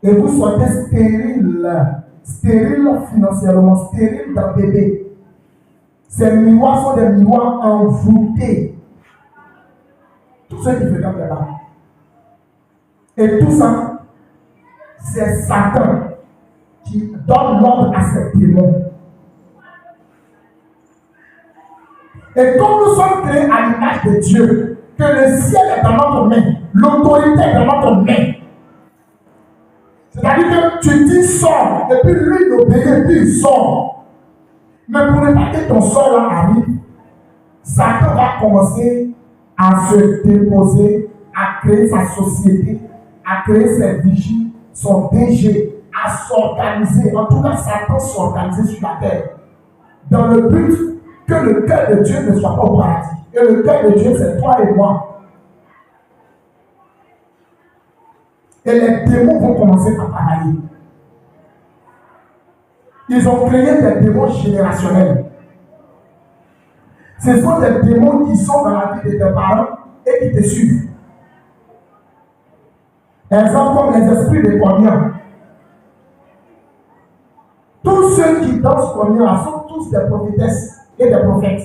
et vous soyez stérile financièrement, stérile d'un bébé. Ces miroirs sont des miroirs envoûtés. Tous ceux qui fréquentent là-bas. Et tout ça, c'est Satan qui donne l'ordre à ces démons. Et comme nous sommes créés à l'image de Dieu, que le ciel est dans notre main, l'autorité est dans notre main. C'est-à-dire que tu dis sors, et puis lui il obéit, et puis il sort. Mais pour ne pas que ton sort là arrive, Satan va commencer à se déposer, à créer sa société, à créer ses vigiles, son DG, à s'organiser. En tout cas, Satan s'organiser sur la terre. Dans le but que le cœur de Dieu ne soit pas au paradis. Et le cœur de Dieu, c'est toi et moi. Et les démons vont commencer à travailler. Ils ont créé des démons générationnels. Ce sont des démons qui sont dans la vie de tes parents et qui te suivent. Exemple comme les esprits de Konya. Tous ceux qui dansent Konya sont tous des prophétesses et des prophètes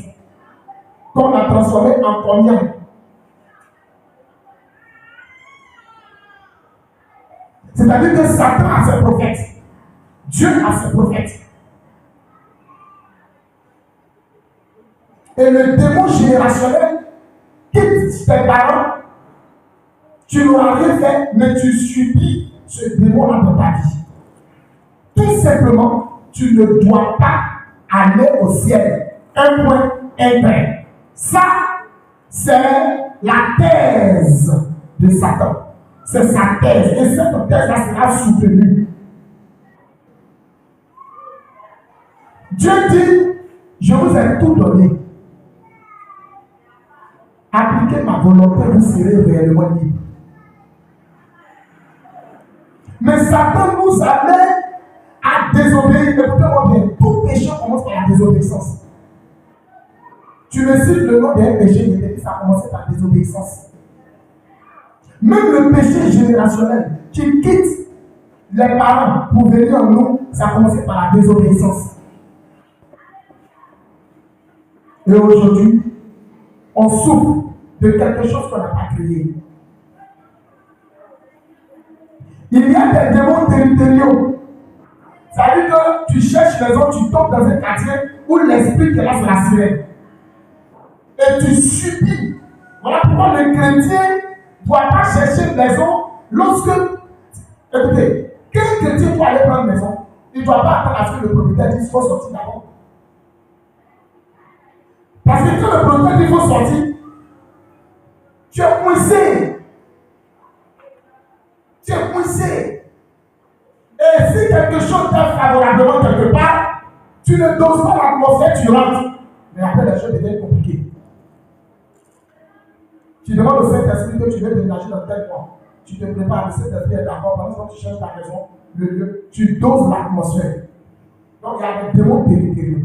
qu'on a transformés en Konya. C'est-à-dire que Satan a ses prophètes. Dieu a ses prophètes. Et le démon générationnel quitte tes parents. Tu n'auras rien fait, mais tu subis ce démon dans ta vie. Tout simplement, tu ne dois pas aller au ciel. Un point, un trait. Ça, c'est la thèse de Satan. C'est sa thèse. Et cette thèse-là sera soutenue. Dieu dit, je vous ai tout donné. Appliquez ma volonté, vous serez réellement libre. Mais Satan nous amène à désobéir. Écoutez-moi bien, tout péché commence par la désobéissance. Tu me cites le nom d'un péché, mais ça a commencé par la désobéissance. Même le péché générationnel qui quitte les parents pour venir en nous, ça a commencé par la désobéissance. Et aujourd'hui, on souffre de quelque chose qu'on n'a pas créé. Il y a des démons territoriaux. Ça veut dire que tu cherches les autres, tu tombes dans un quartier où l'esprit est là, c'est la sirène. Et tu subis. Voilà pourquoi le chrétien ne doit pas chercher une maison lorsque. Écoutez, quel chrétien doit aller prendre une maison? Il ne doit pas attendre à ce que le propriétaire dise qu'il faut sortir d'abord. Parce que quand le propriétaire dit qu'il faut sortir, tu es coincé. Tu es coincé. Et si quelque chose t'aide favorablement quelque part, tu ne doses pas l'atmosphère, tu rentres. Mais après, les choses deviennent compliquées. Tu demandes au Saint-Esprit que tu veux déménager dans tel coin. Tu te prépares, le Saint-Esprit est d'accord. Pendant que tu cherches ta maison, le lieu, tu doses l'atmosphère. Donc, il y a des démons territoriaux.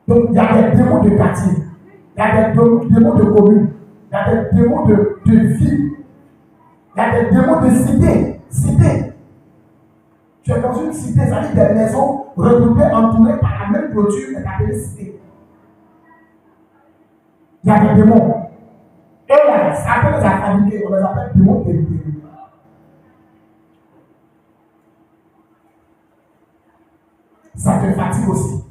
Donc, il y a des démons de quartier. Il y a des démons de commune. Il y a des démons de ville. Il y a des démons de cité. Cité. Tu es dans une cité, ça dit des maisons regroupées, entourées par la même clôture, et appelée cité. Il y a des démons. Et là, Satan les a fabriqués, on les appelle démons territoriaux. Ça te fatigue aussi.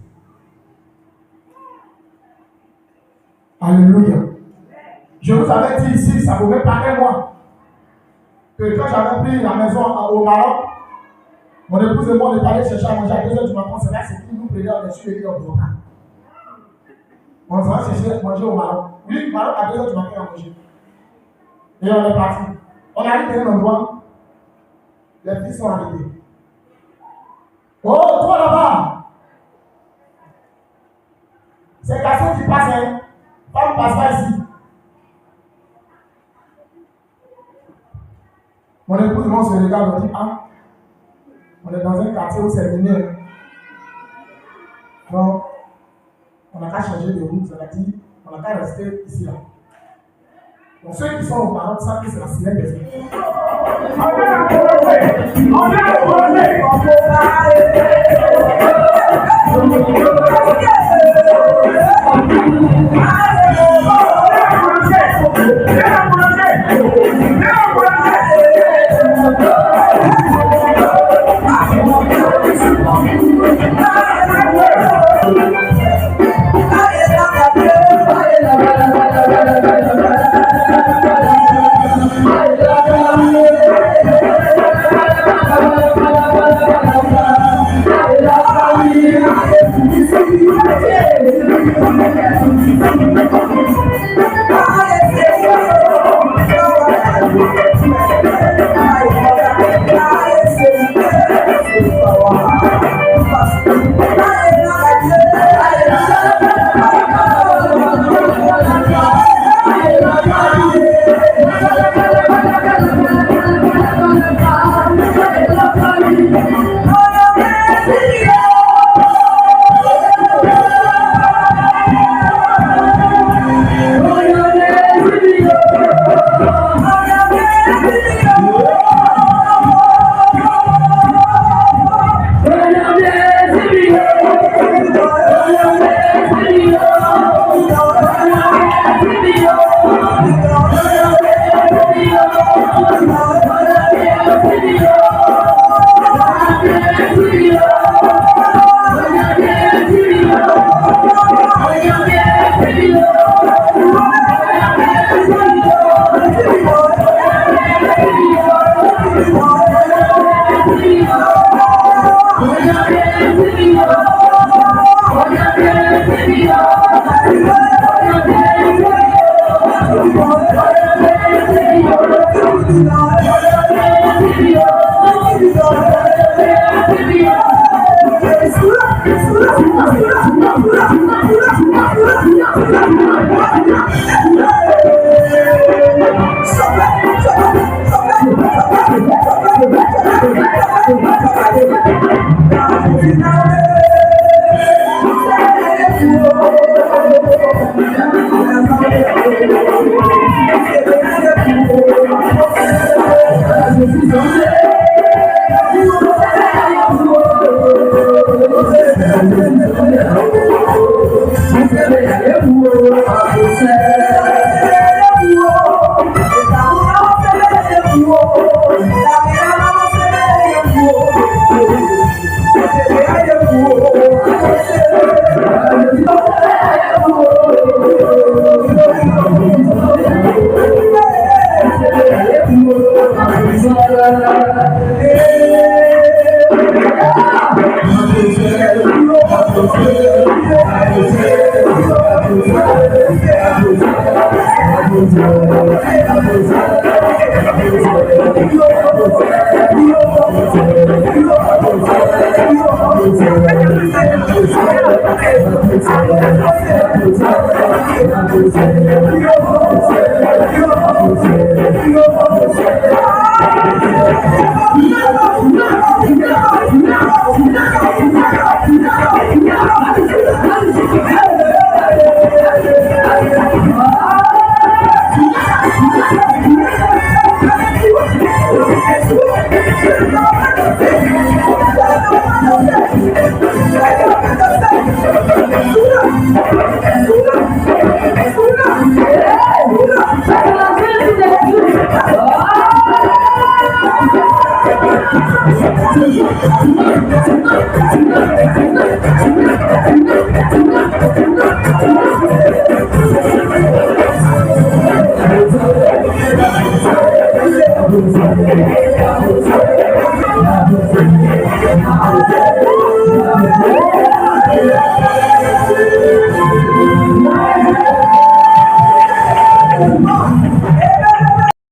Alléluia. Je vous avais dit ici, ça vous met pas un mois, que quand j'avais pris la maison au Maroc, mon épouse et moi, on est allés chercher à manger à 2h du matin. C'est là, c'est qui nous prenait en dessus et en dehors. On s'en va chercher manger au Maroc. Oui, Maroc à 2h du matin à manger. Et on est parti. On arrive dans un endroit, les filles sont arrêtées. Oh, toi là-bas! C'est un garçon qui passe, hein? Femme passe pas ici. Mon épouse et moi, on se regarde, on dit, ah, on est dans un quartier où c'est miné. Donc, on n'a qu'à changer de route, ça veut dire, on n'a qu'à rester ici là. Donc, ceux qui sont aux parents savent que c'est la sirène des autres.